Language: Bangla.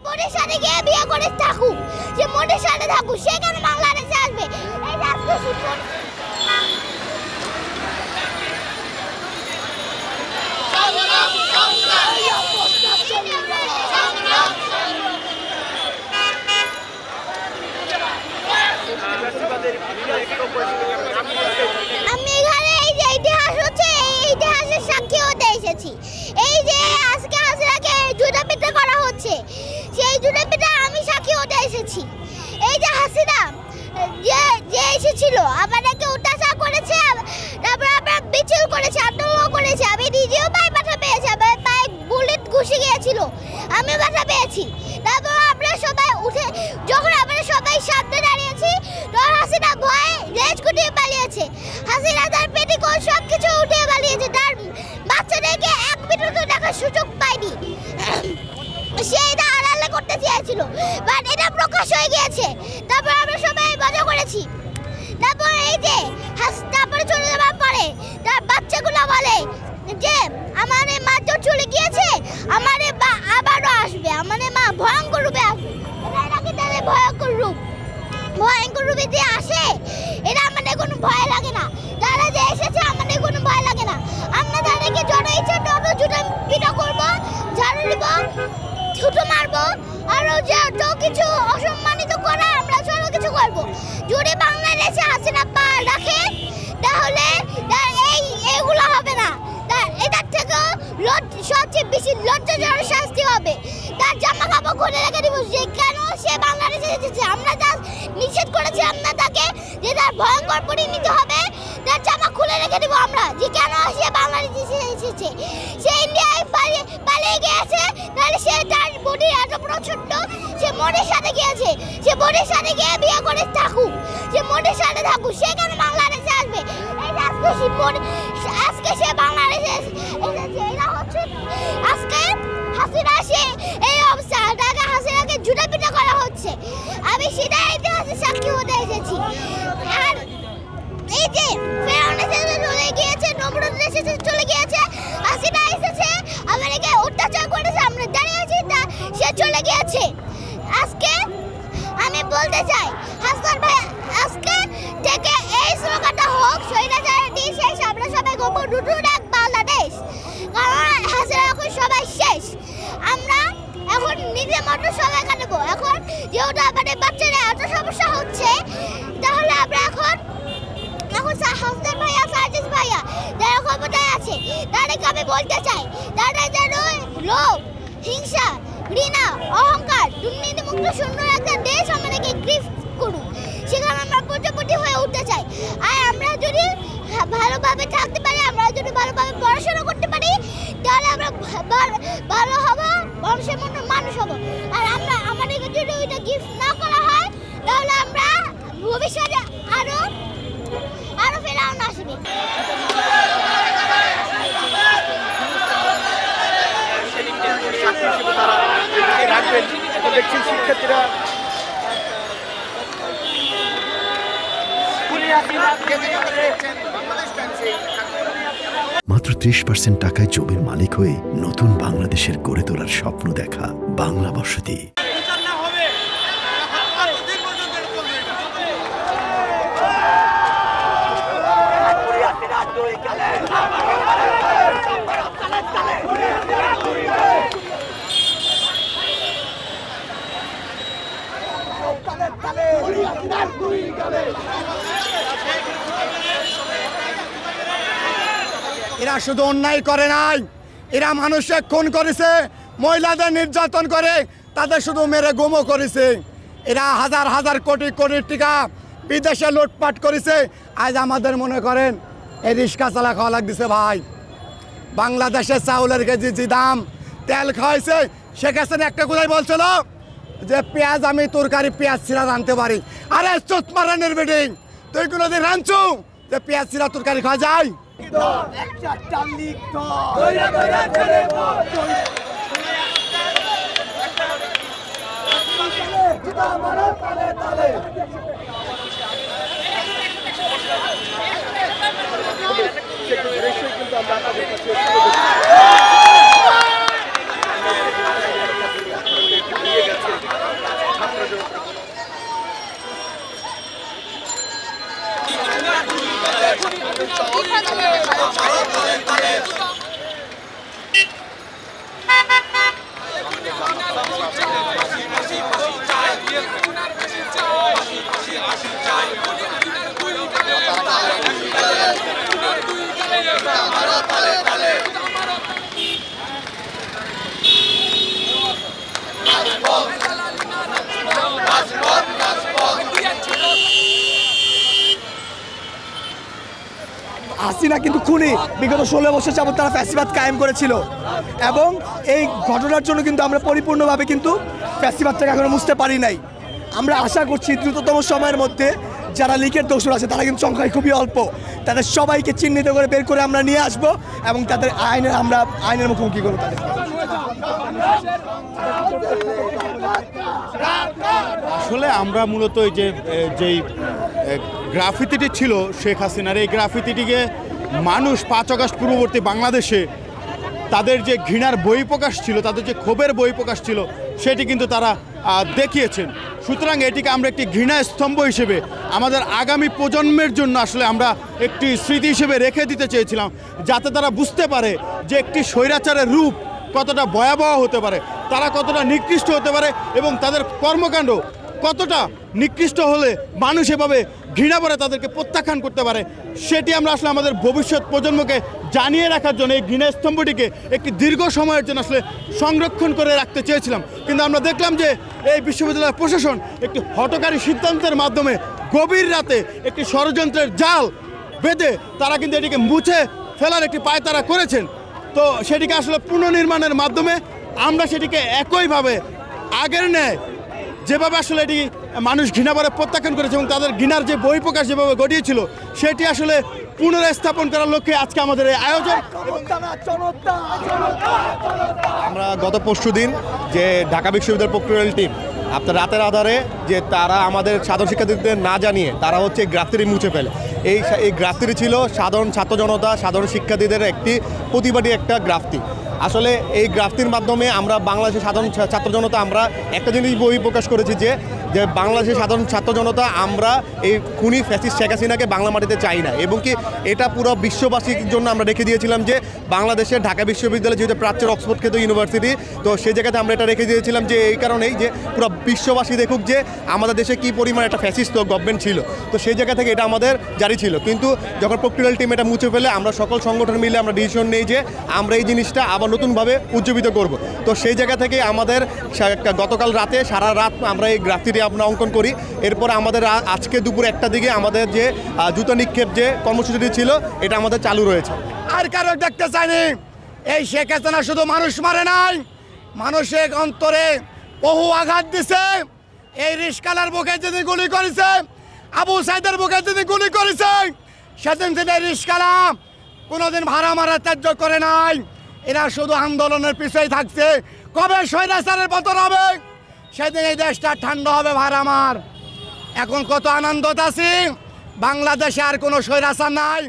বোনের সাথে গিয়ে বিয়ে করে থাকুক, সে বোনের সাথে থাকুক, সে কেন বাংলাদেশে আসবে? এই আমি এখানে এই যে ইতিহাস হচ্ছে, এই ইতিহাসের সাক্ষী হতে এসেছি। এই যে আজকে হাসিনাকে জুতা পিটা করা হচ্ছে, সেই জুতা পিটা আমি সাক্ষী হতে এসেছি। এই যে হাসিনা যে এসেছিল আমাদেরকে অত্যাচার করেছে, তারপর আমরা মিছিল করেছে, আন্দোলন করেছে, আমি নিজেও পায়ে ব্যথা পেয়েছি, আমার পায়ে বুলেট ঘুষে গিয়েছিল, আমি ব্যথা পেয়েছি। তারপর আমরা সবাই উঠে, যখন আমরা সবাই সামনে দাঁড়িয়েছি, তখন হাসিনা ভয়ে রেজ কুটিয়ে পালিয়েছে। হাসিনা তার পেটিকোট সব কিছু উঠিয়ে পালিয়েছে, তার বাচ্চাদেরকে এক মিনিটও দেখার সুযোগ পায়নি। সে এটা আড়ালে করতে চেয়েছিল, বাট এটা প্রকাশ হয়ে গিয়েছে। তারপর আমরা সবাই মজা করেছি। তারপর এই যে তারপরে চলে যাওয়ার পরে তার বাচ্চাগুলো বলে যে আমার মা তো চলে গিয়েছে, আমার মা আবারও আসবে, আমার মা ভয়ঙ্কর রূপে আসবে। এটা নাকি তাদের ভয়ঙ্কর রূপ, ভয়ঙ্কর রূপে যে আসে, এটা আমাদের কোনো ভয় লাগে না। তারা যে এসেছে আমাদের কোনো ভয় লাগে না। আমরা তাদেরকে যত ইচ্ছা তত জুতা পিটা করবো, ঝাড়ু দিব, ছুটো মারবো, আরো যত কিছু অসম্মানিত করা আমরা সব কিছু করবো। যদি বাংলাদেশে হাসিনা পা রাখে তাহলে এইগুলো হবে না, এটার থেকেও সবচেয়ে বেশি লজ্জাজনক শাস্তি হবে। তার জামা কাপড় খুলে রেখে দিব, যে কেন সে বাংলাদেশে এসেছে। আমরা যা নিষেধ করেছিলাম না তাকে, যে তার ভয়ঙ্কর পরিণতি হবে, তার জামা খুলে রেখে দিব আমরা, যে কেন সে বাংলাদেশে এসেছে। সে ইন্ডিয়ায় পালিয়ে গিয়েছে, তাহলে সে তার বডি এত বড় ছোট্ট, সে বোনের সাথে গিয়েছে, সে বোনের সাথে গিয়ে বিয়ে করে থাকুক, সে বোনের সাথে থাকুক, সে কেন বাংলাদেশে আসবে? আজকে সে বাংলাদেশে এসেছে, এটা হচ্ছে আজকে হাসিনা সে এই অবস্থা, তাকে হাসিনাকে জুতা পিটা করা হচ্ছে। আমি সেটা ইতিহাসের সাক্ষী হতে এসেছি। আর এই যে ফেরাউন এসে চলে গিয়েছে, নমরুদ এসে চলে গিয়েছে, হাসিনা এসেছে, আমাদেরকে অত্যাচার করেছে, আমরা দাঁড়িয়ে আছি, তা সে চলে গিয়েছে। আজকে আমি বলতে চাই হাসনাত ভাই, আজকে থেকে এই স্লোগানটা হোক, স্বৈরাচারের দিন শেষ, আমরা সবাই গোপন নতুন এক বাংলাদেশ। কারণ হাসিনা এখন সবাই শেষ, আমরা এখন নিজের মতো সবাই কাটাবো। এখন যেহেতু আমাদের বাচ্চারা এত সমস্যা হচ্ছে, তাহলে আমরা এখন হাসনাত ভাইয়া, সার্জিস ভাইয়া যারা ক্ষমতায় আছে, তাদেরকে আমি বলতে চাই, তারা যেন লোভ, হিংসা, ঘৃণা, অহংকার, দুর্নীতিমুক্ত সুন্দর একটা দেশ আমাদেরকে গিফট করুন। সেখানে আমরা প্রতিপত্তি হয়ে উঠতে চাই। আর আমরা যদি ভালোভাবে থাকতে পারি, আমরা যদি ভালোভাবে পড়াশোনা করতে পারি, তাহলে আমরা ভালো হব, মানুষের মতো মানুষ হব। আর আমরা আমাদেরকে যদি ওইটা গিফট না করা হয়, তাহলে আমরা ভবিষ্যতে আরো ফেরাউন আসবে। শিক্ষার্থীরা মাত্র 30% টাকায় জমির মালিক হয়ে নতুন বাংলাদেশের গড়ে তোলার স্বপ্ন দেখা বাংলা বসতি। এরা শুধু অন্যায় করে নাই, এরা মানুষকে খুন করেছে, মহিলাদের নির্যাতন করে তাদের শুধু মেরে গুমও করেছে। এরা হাজার হাজার কোটি কোটি টাকা বিদেশে লুটপাট করেছে। আজ আমাদের মনে করেন এই রিক্সা চালা খাওয়া লাগতেছে ভাই। বাংলাদেশের চাউলের কেজি যে দাম, তেল খাওয়াইছে। শেখ হাসিনা একটা কোথায় বলছিল যে পেঁয়াজ, আমি তরকারি পেঁয়াজ ছিঁড়া রাঁধতে পারি। আরে চোট মারানের বিল্ডিং, তুই কোনোদিন রাঁধছু যে পেঁয়াজ ছিঁড়া তরকারি খাওয়া যায়? কিন্তু আমরা হাসিনা কিন্তু খুনি, বিগত 16 বছর যাবত তারা ফ্যাসিবাদ কায়েম করেছিল এবং এই ঘটনার জন্য কিন্তু আমরা পরিপূর্ণভাবে কিন্তু ফ্যাসিবাদটাকে এখনো মুছতে পারি নাই। আমরা আশা করছি দ্রুততম সময়ের মধ্যে যারা লীগের দোষর আছে তারা কিন্তু সংখ্যায় খুবই অল্প, তাদের সবাইকে চিহ্নিত করে বের করে আমরা নিয়ে আসব এবং তাদের আইনের মুখোমুখি করবো তাদের। আসলে আমরা মূলত এই যেই গ্রাফিতিটি ছিল শেখ হাসিনার, এই গ্রাফিতিটিকে মানুষ 5 আগস্ট পূর্ববর্তী বাংলাদেশে তাদের যে ঘৃণার বহিঃপ্রকাশ ছিল, তাদের যে ক্ষোভের বহিঃপ্রকাশ ছিল, সেটি কিন্তু তারা দেখিয়েছেন। সুতরাং এটিকে আমরা একটি ঘৃণা স্তম্ভ হিসেবে আমাদের আগামী প্রজন্মের জন্য আসলে আমরা একটি স্মৃতি হিসেবে রেখে দিতে চেয়েছিলাম, যাতে তারা বুঝতে পারে যে একটি স্বৈরাচারের রূপ কতটা ভয়াবহ হতে পারে, তারা কতটা নিকৃষ্ট হতে পারে এবং তাদের কর্মকাণ্ড কতটা নিকৃষ্ট হলে মানুষ এভাবে ঘৃণা করে তাদেরকে প্রত্যাখ্যান করতে পারে। সেটি আমরা আসলে আমাদের ভবিষ্যৎ প্রজন্মকে জানিয়ে রাখার জন্য এই ঘৃণা স্তম্ভটিকে একটি দীর্ঘ সময়ের জন্য আসলে সংরক্ষণ করে রাখতে চেয়েছিলাম। কিন্তু আমরা দেখলাম যে এই বিশ্ববিদ্যালয়ের প্রশাসন একটি হঠকারী সিদ্ধান্তের মাধ্যমে গভীর রাতে একটি ষড়যন্ত্রের জাল বেঁধে তারা কিন্তু এটিকে মুছে ফেলার একটি পায়তারা করেছেন। তো সেটিকে আসলে পুনর্নির্মাণের মাধ্যমে আমরা সেটিকে একইভাবে আগের ন্যায় যেভাবে আসলে এটি মানুষ ঘৃণা করে প্রত্যাখ্যান করেছে এবং তাদের ঘৃণার যে বহিঃপ্রকাশ যেভাবে ঘটিয়েছিল সেটি আসলে পুনরায় স্থাপন করার লক্ষ্যে আজকে আমাদের এই আয়োজন। আমরা গত পরশুদিন যে ঢাকা বিশ্ববিদ্যালয়ের প্রক্টোরিয়াল টিম আপনার রাতের আধারে যে তারা আমাদের সাধারণ শিক্ষার্থীদের না জানিয়ে তারা হচ্ছে গ্রাফতিটি মুছে ফেলে। এই গ্রাফতিটি ছিল সাধারণ ছাত্র জনতা, সাধারণ শিক্ষার্থীদের একটি প্রতিবাদী একটা গ্রাফতি। আসলে এই গ্রাফতির মাধ্যমে আমরা বাংলাদেশের সাধারণ ছাত্র জনতা আমরা একটা জিনিস বহিঃপ্রকাশ করেছি যে বাংলাদেশের সাধারণ ছাত্র জনতা আমরা এই খুনি ফ্যাসিস্ট শেখ হাসিনাকে বাংলা মাটিতে চাই না, এবং কি এটা পুরো বিশ্ববাসীর জন্য আমরা রেখে দিয়েছিলাম যে বাংলাদেশের ঢাকা বিশ্ববিদ্যালয় যেহেতু প্রাচ্যের অক্সফোর্ড খ্যাত ইউনিভার্সিটি, তো সেই জায়গাতে আমরা এটা রেখে দিয়েছিলাম যে এই কারণেই যে পুরো বিশ্ববাসী দেখুক যে আমাদের দেশে কী পরিমাণ একটা ফ্যাসিস্ট গভর্নমেন্ট ছিল। তো সেই জায়গা থেকে এটা আমাদের জারি ছিল, কিন্তু যখন প্রক্টোরিয়াল টিম এটা মুছে ফেলে আমরা সকল সংগঠন মিলে আমরা ডিসিশন নেই যে আমরা এই জিনিসটা আবার নতুনভাবে উজ্জীবিত করব। তো সেই জায়গা থেকে আমাদের গতকাল রাতে সারা রাত আমরা এই গ্রাফিটি আমরা অঙ্কন করি। এরপর আমাদের আজকে দুপুর 1টার দিকে আমাদের যে জুতা নিক্ষেপ যে কর্মসূচিটি ছিল এটা আমাদের চালু রয়েছে। আর কারো দেখতে চাইনি এই শেখ হাসিনা শুধু মানুষ মারে নাই, মানুষের অন্তরে বহু আঘাত দিছে। এই রিস্কালার বুকে যদি গুলি করেছে, আবু সাইদের বুকে যদি গুলি করেছে, সেদিন থেকে রিস্কালা কোনোদিন ভাড়া মারা ত্যায্য করে নাই। এরা শুধু আন্দোলনের পিছনেই থাকছে, কবে স্বৈরাচারের পতন হবে সেদিন এই দেশটা ঠান্ডা হবে ভাই আমার। এখন কত আনন্দত আছি, বাংলাদেশে আর কোনো স্বৈরাচার নাই।